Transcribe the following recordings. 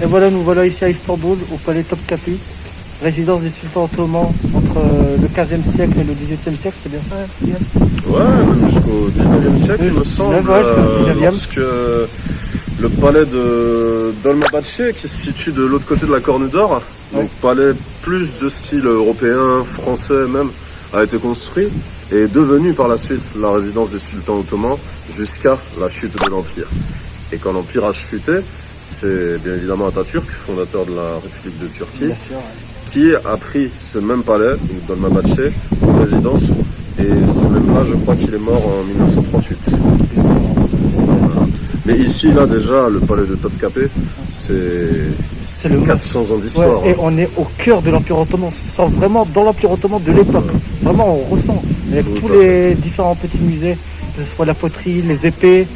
Et voilà, nous voilà ici à Istanbul, au palais Topkapi, résidence des sultans ottomans entre le 15e siècle et le 18e siècle, c'est bien ça, Elias? Ouais, même jusqu'au 19e siècle, il me 19, semble, ouais, jusqu'au 19e. lorsque le palais de Dolmabahçe, qui se situe de l'autre côté de la Corne d'Or, donc palais plus de style européen, français même, a été construit et est devenu par la suite la résidence des sultans ottomans jusqu'à la chute de l'Empire. Et quand l'Empire a chuté, c'est bien évidemment Atatürk, fondateur de la République de Turquie, Bien sûr, qui a pris ce même palais, donc Dolmabahçe, en résidence. Et c'est même là, je crois qu'il est mort en 1938. Voilà. Mais ici, là, déjà, le palais de Topkapi, c'est le 400 ans d'histoire. Ouais, et on est au cœur de l'Empire ottoman, on se sent vraiment dans l'Empire ottoman de l'époque. Vraiment, on ressent. Avec tous les différents petits musées, que ce soit la poterie, les épées,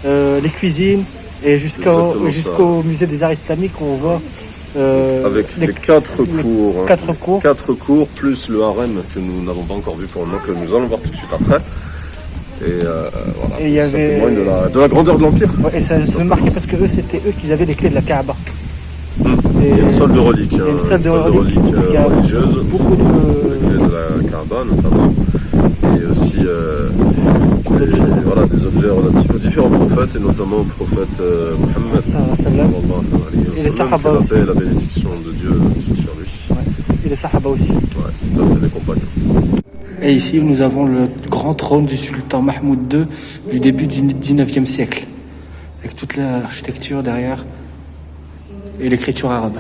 les cuisines, et jusqu'au musée des arts islamiques où on voit avec les 4 cours. 4 cours. 4 cours, plus le harem que nous n'avons pas encore vu pour le moment, que nous allons voir tout de suite après. Et voilà, et ça témoigne de la grandeur de l'Empire. Ouais, et ça me marquait parce que c'était eux qui avaient les clés de la Kaaba. Il y a une salle de reliques, il y a une salle de reliques religieuse, beaucoup de les clés de la Kaaba notamment, et aussi des objets relatifs aux différents prophètes, et notamment au prophète Mohammed, et les Sahaba aussi. La bénédiction de Dieu sur lui. Ouais. Et les Sahaba aussi. Ouais, tout à fait, les compagnons. Et ici, nous avons le grand trône du sultan Mahmoud II du début du 19e siècle, avec toute l'architecture derrière et l'écriture arabe.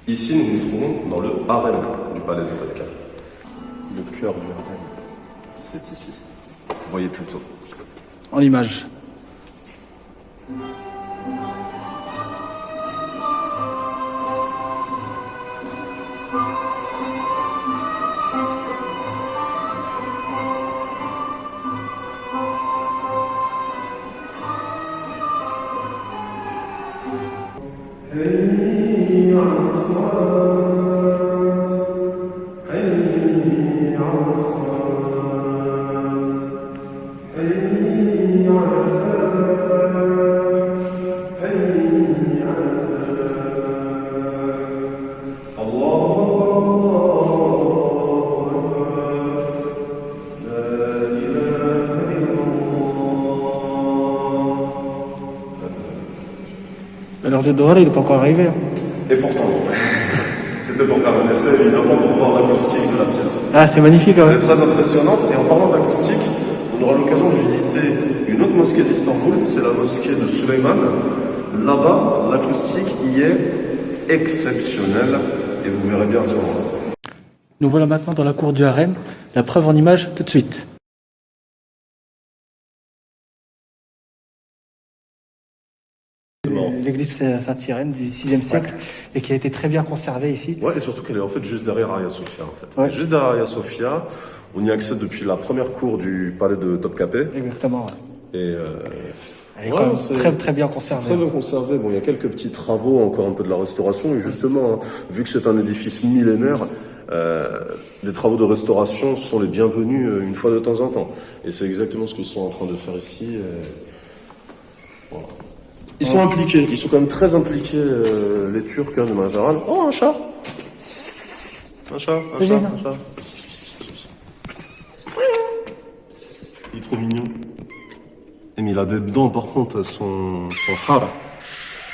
Ici, nous nous trouvons dans le harem du palais de Topkapi. Le cœur du harem, c'est ici. Vous voyez plutôt. En image. L'heure de Doha, il n'est pas encore arrivé. Et pourtant, c'était pour faire un essai, évidemment, pour voir l'acoustique de la pièce. Ah, c'est magnifique quand Elle même. est très impressionnante. Et en parlant d'acoustique, on aura l'occasion de visiter une autre mosquée d'Istanbul, c'est la mosquée de Süleyman. Là-bas, l'acoustique y est exceptionnelle, et vous verrez bien à ce moment-là. Nous voilà maintenant dans la cour du harem. La preuve en image tout de suite. L'église Sainte-Irène du 6e siècle et qui a été très bien conservée ici. Ouais, et surtout qu'elle est en fait juste derrière Hagia Sophia. En fait. Ouais. Juste derrière Hagia Sophia, on y accède depuis la première cour du palais de Topkapi. Exactement. Ouais. Et elle est quand même très très bien conservée. Très bien conservée. Bon, il y a quelques petits travaux, encore un peu de la restauration. Et justement, vu que c'est un édifice millénaire, des travaux de restauration sont les bienvenus une fois de temps en temps. Et c'est exactement ce qu'ils sont en train de faire ici. Voilà. Ils sont impliqués, ils sont quand même très impliqués, les Turcs, de manière générale. Oh, un chat! Un chat. Il est trop mignon. Mais il a des dents, par contre, son khara.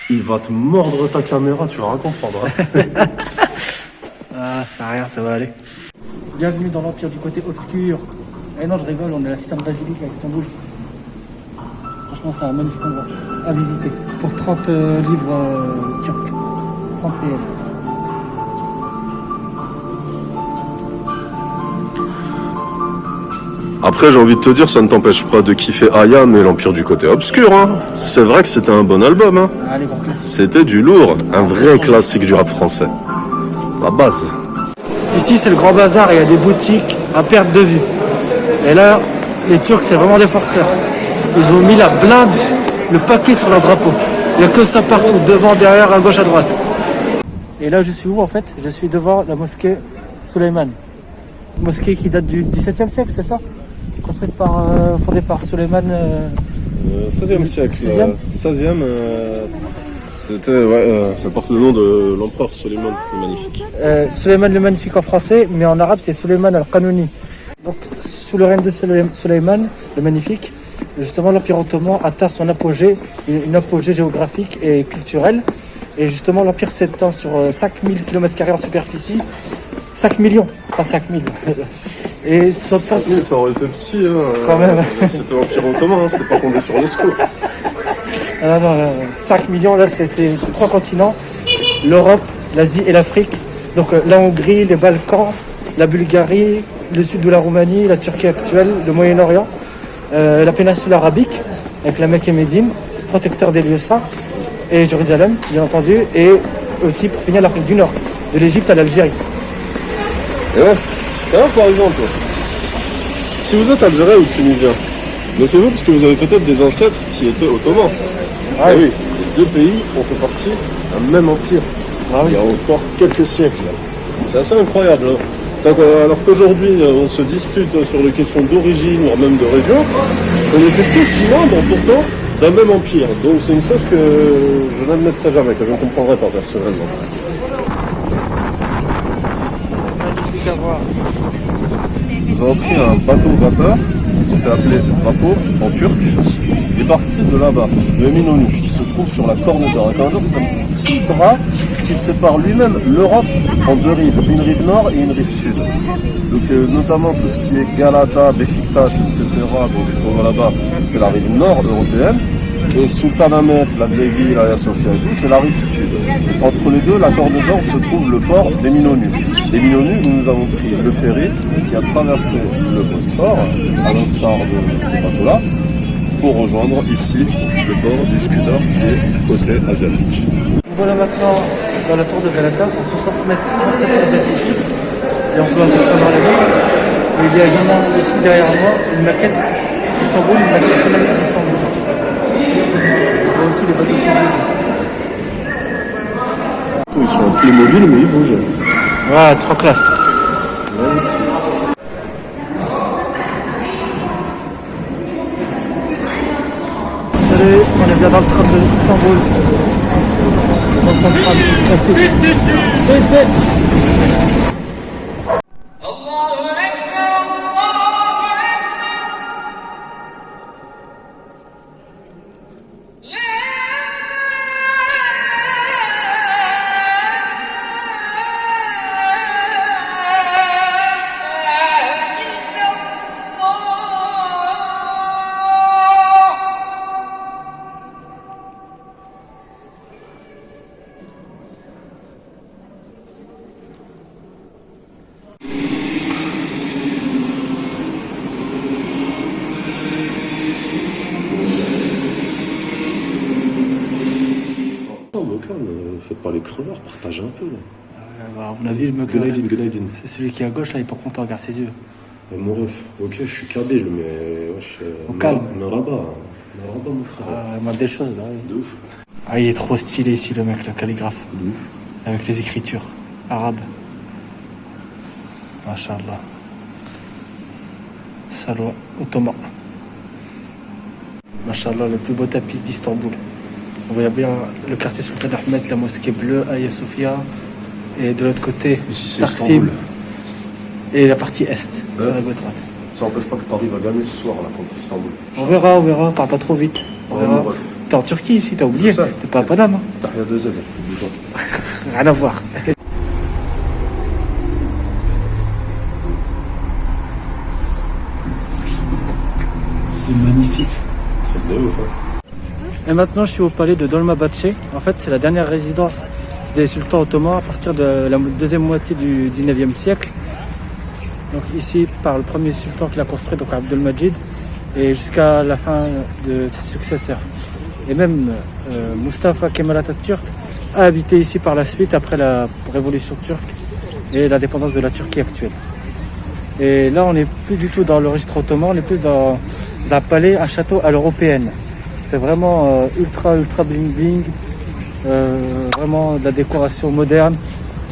Il va te mordre ta caméra, tu vas rien comprendre. Ah, rien, ça va aller. Bienvenue dans l'Empire du côté obscur. Eh non, je rigole, on est à la citerne basilique à Istanbul. Franchement, c'est un magnifique endroit à visiter. Pour 30 livres turcs. 30 PL. Après, j'ai envie de te dire, ça ne t'empêche pas de kiffer Ayam et l'Empire du côté obscur. Hein. C'est vrai que c'était un bon album. Hein. Allez, bon classique. C'était du lourd. Un vrai classique du rap français. La base. Ici, c'est le grand bazar. Il y a des boutiques à perte de vue. Et là, les Turcs, c'est vraiment des forceurs. Ils ont mis la blinde, le paquet sur leur drapeau. Il n'y a que ça partout, devant, derrière, à gauche, à droite. Et là, je suis où en fait? Je suis devant la mosquée Süleyman. Mosquée qui date du XVIIe siècle, c'est ça? Construite fondée par Süleyman. 16e siècle. 16e 16e. Ça porte le nom de l'empereur Soleiman le Magnifique. Suleiman le Magnifique en français, mais en arabe c'est Suleiman al-Qanouni. Donc sous le règne de Suleiman le Magnifique, justement l'Empire ottoman atteint son apogée, une apogée géographique et culturelle. Et justement l'Empire s'étend sur 5000 km² en superficie. 5 millions, pas 5000. Et ça passe. Ça aurait été petit, hein. Quand même. C'était l'Empire ottoman, hein, c'était pas qu'on est sur l'ESCO. Ah non, 5 millions, là c'était sur 3 continents, l'Europe, l'Asie et l'Afrique. Donc la Hongrie, les Balkans, la Bulgarie, le sud de la Roumanie, la Turquie actuelle, le Moyen-Orient, la péninsule arabique, avec la Mecque et Médine, protecteur des lieux saints, et Jérusalem, bien entendu, et aussi pour finir l'Afrique du Nord, de l'Égypte à l'Algérie. Et ouais, par exemple, si vous êtes algérien ou tunisien, notez-vous parce que vous avez peut-être des ancêtres qui étaient ottomans. Ah oui, les deux pays ont fait partie d'un même empire. Ah oui. Il y a encore quelques siècles. C'est assez incroyable. Hein. Donc, alors qu'aujourd'hui, on se dispute sur les questions d'origine, voire même de région, on était tous membres pourtant d'un même empire. Donc c'est une chose que je n'admettrai jamais, que je ne comprendrai pas personnellement. Nous avons pris un bateau vapeur qui se fait appeler Vapo en turc. Il est parti de là-bas, de Eminönü, qui se trouve sur la Corne d'Or. La Corne d'Or, c'est un petit bras qui sépare lui-même l'Europe en deux rives, une rive nord et une rive sud. Donc notamment tout ce qui est Galata, Beşiktaş, etc. Donc là-bas, c'est la rive nord européenne. Et Sultanahmet, la vieille ville, Hagia Sophia et tout, c'est la rive sud. Entre les deux, la Corne d'Or se trouve le port d'Eminönü. D'Eminönü, où nous avons pris le ferry qui a traversé le Bosphore, à l'instar de ce bateau-là, pour rejoindre ici le port d'Üsküdar qui est côté asiatique. Voilà maintenant dans la tour de Galata, à 60 mètres d'altitude, et on peut apercevoir les deux. Il y a également aussi derrière moi une maquette d'Istanbul, une maquette phonamique d'Istanbul. Il y a aussi les bateaux qui bougent. Ils sont un peu mobiles mais ils bougent. Ouais, trop classe. Salut, on est bien dans le tram d'Istanbul. 500 grammes, classique. Faites pas les crevards, partagez un peu là. À mon avis, Günaydin. c'est celui qui est à gauche là, il est pas content, regarde ses yeux. Mais mon ref, ok, je suis kabyle, mais wesh. Au calme. Maraba, mon frère. Il m'a des choses là. De ouf. Ah, il est trop stylé ici le mec, le calligraphe. De ouf. Avec les écritures arabes. Masha'Allah. Salwa ottoman. Masha'Allah, le plus beau tapis d'Istanbul. On voit bien le quartier Sultan Ahmed, la mosquée bleue, Hagia Sophia, et de l'autre côté, ici c'est Taksim, Istanbul. et la partie est, sur la gauche droite. Ça n'empêche pas que Paris va gagner ce soir là contre Istanbul. On verra, parle pas trop vite. On verra. Bref. T'es en Turquie ici, t'as oublié. T'es pas à Paname. Hein. Tahia 2Z, Rien à voir. C'est magnifique. Très bien, ouf. Et maintenant, je suis au palais de Dolmabahçe. En fait, c'est la dernière résidence des sultans ottomans à partir de la deuxième moitié du 19e siècle. Donc ici, par le premier sultan qui l'a construit, donc Abdelmajid, et jusqu'à la fin de ses successeurs. Et même Mustafa Kemal Atatürk a habité ici par la suite après la révolution turque et l'indépendance de la Turquie actuelle. Et là, on n'est plus du tout dans le registre ottoman, on est plus dans un palais, un château à l'européenne. C'est vraiment ultra bling bling, vraiment de la décoration moderne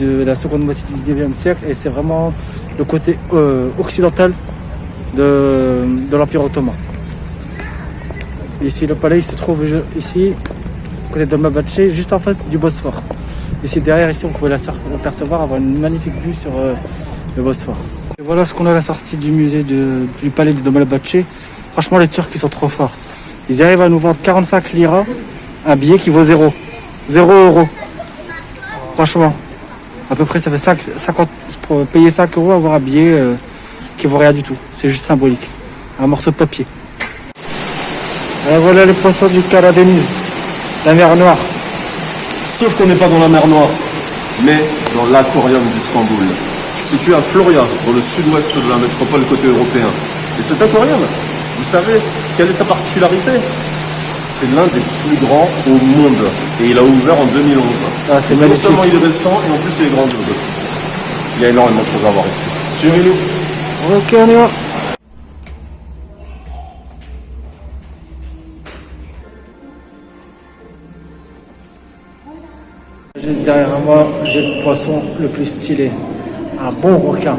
de la seconde moitié du 19e siècle, et c'est vraiment le côté occidental de l'Empire ottoman. Ici le palais il se trouve ici, côté de Mabaché, juste en face du Bosphore. Et c'est derrière ici, on pouvait l'apercevoir, avoir une magnifique vue sur le Bosphore. Et voilà ce qu'on a à la sortie du musée du palais de Dolmabahçe. Franchement, les Turcs, ils sont trop forts. Ils arrivent à nous vendre 45 liras, un billet qui vaut 0 euros. Franchement, à peu près, ça fait 50, pour payer 5 euros, avoir un billet qui vaut rien du tout. C'est juste symbolique. Un morceau de papier. Et voilà les poissons du Karadeniz, la mer Noire. Sauf qu'on n'est pas dans la mer Noire, mais dans l'aquarium d'Istanbul, situé à Florya, dans le sud-ouest de la métropole côté européen. Et cet aquarium, vous savez, quelle est sa particularité? C'est l'un des plus grands au monde. Et il a ouvert en 2011. Ah, c'est non magnifique. seulement il est récent, et en plus il est grandiose. Il y a énormément de choses à voir ici. Suivez-nous. Ok, on y va. Juste derrière moi, j'ai le poisson le plus stylé. Un bon requin.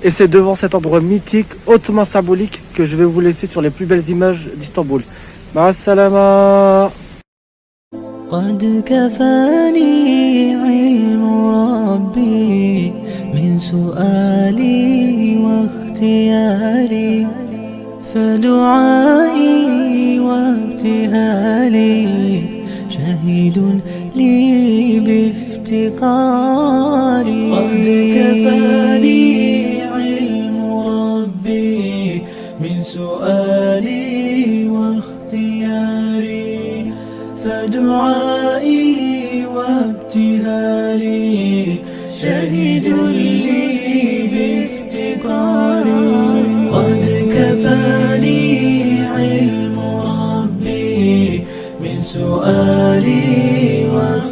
Et c'est devant cet endroit mythique, hautement symbolique, que je vais vous laisser sur les plus belles images d'Istanbul. Ma salama. قد كفاني علم ربي من سؤالي واختياري فدعائي وابتهالي شهيد لي بافتقاري قد كفاني علم ربي من سؤالي واختياري فدعائي وابتهالي شهيد لي بافتقاري قد كفاني علم ربي من سؤالي واختياري